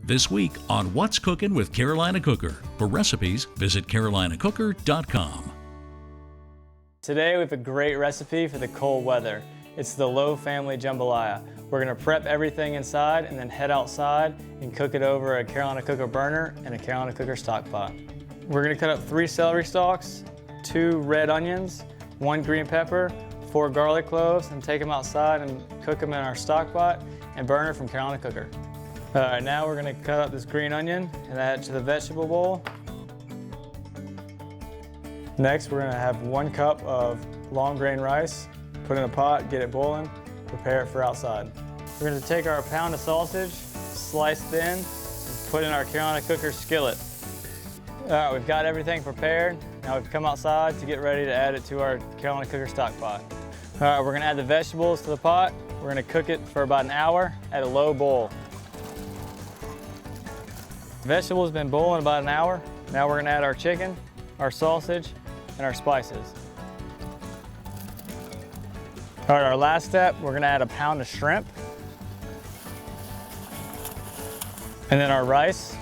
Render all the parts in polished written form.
This week on What's Cooking with Carolina Cooker. For recipes, visit carolinacooker.com. Today we have a great recipe for the cold weather. It's the Lowe family jambalaya. We're going to prep everything inside and then head outside and cook it over a Carolina Cooker burner and a Carolina Cooker stock pot. We're going to cut up 3 celery stalks, 2 red onions, 1 green pepper, 4 garlic cloves, and take them outside and cook them in our stock pot and burner from Carolina Cooker. All right, now we're going to cut up this green onion and add it to the vegetable bowl. Next, we're going to have 1 cup of long grain rice, put in a pot, get it boiling, prepare it for outside. We're going to take our pound of sausage, slice thin, and put in our Carolina Cooker skillet. All right, we've got everything prepared. Now we've come outside to get ready to add it to our Carolina Cooker stock pot. All right, we're going to add the vegetables to the pot. We're going to cook it for about an hour at a low boil. Vegetables have been boiling about an hour. Now we're going to add our chicken, our sausage, and our spices. All right, our last step, we're going to add a pound of shrimp. And then our rice.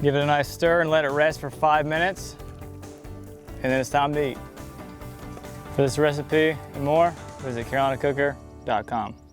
Give it a nice stir and let it rest for 5 minutes. And then it's time to eat. For this recipe and more, visit carolinacooker.com.